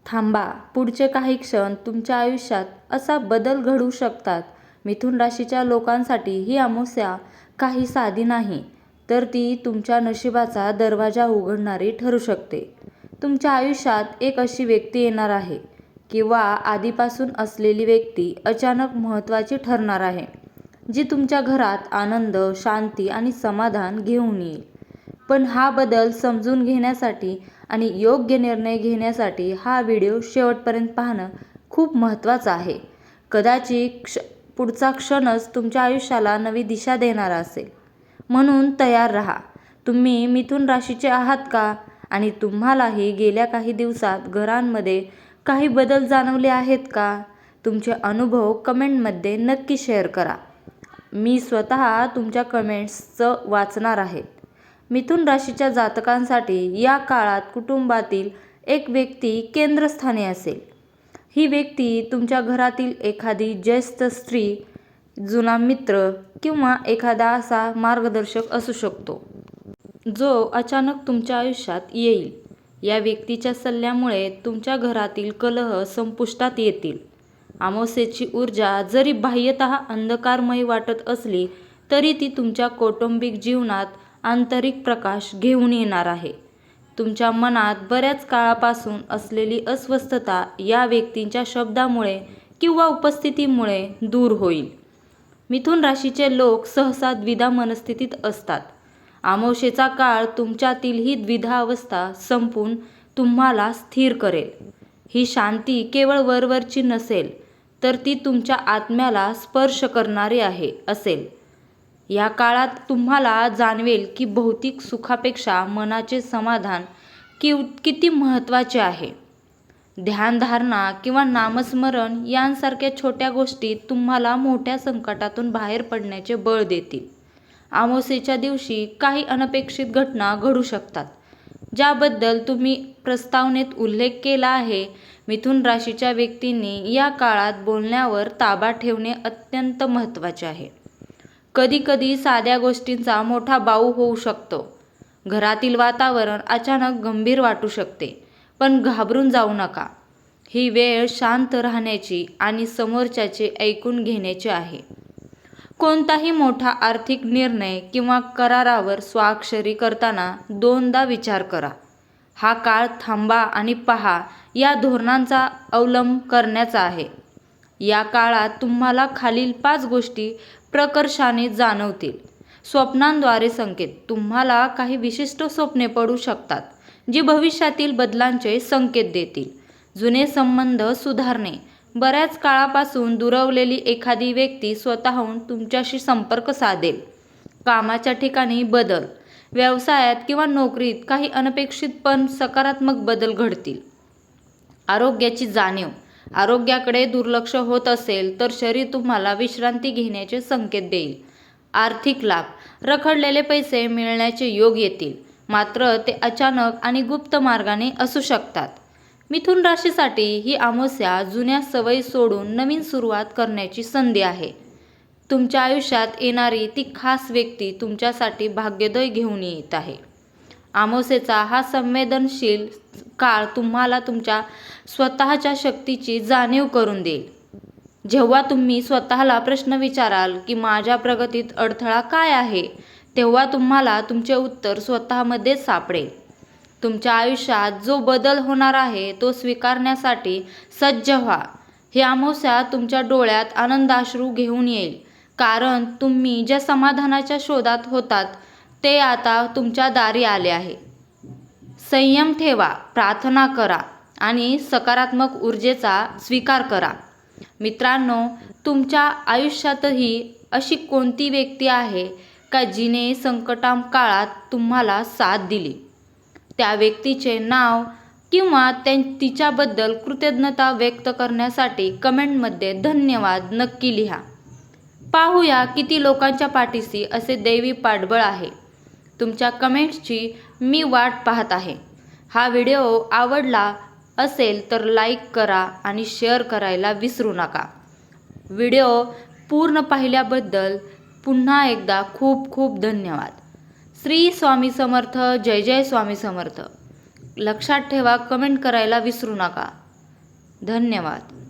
थांबा, पुढचे काही क्षण तुमच्या आयुष्यात असा बदल घडू शकतात. मिथुन राशीच्या लोकांसाठी ही अमावस्या काही साधी नाही, तर ती तुमच्या नशिबाचा दरवाजा उघडणारी ठरू शकते. तुमच्या आयुष्यात एक अशी व्यक्ती येणार आहे किंवा आधीपासून असलेली व्यक्ती अचानक महत्त्वाची ठरणार आहे, जी तुमच्या घरात आनंद, शांती आणि समाधान घेऊन येईल. पण हा बदल समजून घेण्यासाठी आणि योग्य निर्णय घेण्यासाठी हा व्हिडिओ शेवटपर्यंत पाहणं खूप महत्त्वाचं आहे. कदाचित पुढचा क्षणच तुमच्या आयुष्याला नवी दिशा देणारा असेल. म्हणून तयार राहा. तुम्ही मिथुन राशीचे आहात का? आणि तुम्हालाही गेल्या काही दिवसात घरांमध्ये काही बदल जाणवले आहेत का? तुमचे अनुभव कमेंटमध्ये नक्की शेअर करा. मी स्वतः तुमच्या कमेंट्सचं वाचणार आहे. मिथुन राशीच्या जातकांसाठी या काळात कुटुंबातील एक व्यक्ती केंद्रस्थानी असेल. ही व्यक्ती तुमच्या घरातील एखादी ज्येष्ठ स्त्री, जुना मित्र किंवा एखादा असा मार्गदर्शक असू शकतो, जो अचानक तुमच्या आयुष्यात येईल. या व्यक्तीच्या सल्ल्यामुळे तुमच्या घरातील कलह संपुष्टात येतील. अमावस्येची ऊर्जा जरी बाह्यतः अंधकारमय वाटत असली, तरी ती तुमच्या कौटुंबिक जीवनात आंतरिक प्रकाश घेऊन येणार आहे. तुमच्या मनात बऱ्याच काळापासून असलेली अस्वस्थता या व्यक्तींच्या शब्दामुळे किंवा उपस्थितीमुळे दूर होईल. मिथुन राशीचे लोक सहसा द्विधा मनस्थितीत असतात. अमावस्येचा काळ तुमच्यातील ही द्विधा अवस्था संपून तुम्हाला स्थिर करेल. ही शांती केवळ वरवरची नसेल, तर ती तुमच्या आत्म्याला स्पर्श करणारी असेल. या काळात तुम्हाला जाणवेल की भौतिक सुखापेक्षा मनाचे समाधान किती महत्त्वाचे आहे. ध्यानधारणा किंवा नामस्मरण यांसारख्या छोट्या गोष्टी तुम्हाला मोठ्या संकटातून बाहेर पडण्याचे बळ देतील. अमावस्येच्या दिवशी काही अनपेक्षित घटना घडू शकतात, ज्याबद्दल तुम्ही प्रस्तावनेत उल्लेख केला आहे. मिथुन राशीच्या व्यक्तींनी या काळात बोलण्यावर ताबा ठेवणे अत्यंत महत्त्वाचे आहे. कधीकधी साध्या गोष्टींचा मोठा बाऊ होऊ शकतो. घरातील वातावरण अचानक गंभीर वाटू शकते, पण घाबरून जाऊ नका. ही वेळ शांत राहण्याची आणि समोरच्याचे ऐकून घेण्याची आहे. कोणताही मोठा आर्थिक निर्णय किंवा करारावर स्वाक्षरी करताना दोनदा विचार करा. हा काळ थांबा आणि पहा या धोरणांचा अवलंब करण्याचा आहे. या काळात तुम्हाला खालील 5 गोष्टी प्रकर्षाने जाणवतील. स्वप्नांद्वारे संकेत. तुम्हाला काही विशिष्ट स्वप्ने पडू शकतात, जी भविष्यातील बदलांचे संकेत देतील. जुने संबंध सुधारणे. बऱ्याच काळापासून दुरावलेली एखादी व्यक्ती स्वतःहून तुमच्याशी संपर्क साधेल. कामाच्या ठिकाणी बदल. व्यवसायात किंवा नोकरीत काही अनपेक्षित पण सकारात्मक बदल घडतील. आरोग्याची जाणीव. आरोग्याकडे दुर्लक्ष होत असेल तर शरीर तुम्हाला विश्रांती घेण्याचे संकेत देईल. आर्थिक लाभ. रखडलेले पैसे मिळण्याचे योग येतील, मात्र ते अचानक आणि गुप्त मार्गाने असू शकतात. मिथुन राशीसाठी ही अमावस्या जुन्या सवयी सोडून नवीन सुरुवात करण्याची संधी आहे. तुमच्या आयुष्यात येणारी ती खास व्यक्ती तुमच्यासाठी भाग्योदय घेऊन येत आहे. अमावस्येचा हा संवेदनशील काळ तुम्हाला तुमच्या स्वतःच्या शक्तीची जाणीव करून देईल. जेव्हा तुम्ही स्वतःला प्रश्न विचाराल की माझ्या प्रगतीत अडथळा काय आहे, तेव्हा तुम्हाला तुमचे उत्तर स्वतःमध्येच सापडेल. तुमच्या आयुष्यात जो बदल होणार आहे तो स्वीकारण्यासाठी सज्ज व्हा. ही अमावस्या तुमच्या डोळ्यात आनंदाश्रू घेऊन येईल, कारण तुम्ही ज्या समाधानाच्या शोधात होतात ते आता तुमच्या दारी आले आहे. संयम ठेवा, प्रार्थना करा आणि सकारात्मक ऊर्जेचा स्वीकार करा. मित्रांनो, तुमच्या आयुष्यातही अशी कोणती व्यक्ती आहे का जिने संकटकाळात तुम्हाला साथ दिली? त्या व्यक्तीचे नाव किंवा तिच्याबद्दल कृतज्ञता व्यक्त करण्यासाठी कमेंटमध्ये धन्यवाद नक्की लिहा. पाहूया किती लोकांच्या पाठीशी असे दैवी पाठबळ आहे. तुमच्या कमेंट्सची मी वाट पाहत आहे. हा व्हिडिओ आवडला असेल तर लाईक करा आणि शेअर करायला विसरू नका. व्हिडिओ पूर्ण पाहिल्याबद्दल पुन्हा एकदा खूप खूप धन्यवाद. श्री स्वामी समर्थ. जय जय स्वामी समर्थ. लक्षात ठेवा, कमेंट करायला विसरू नका. धन्यवाद.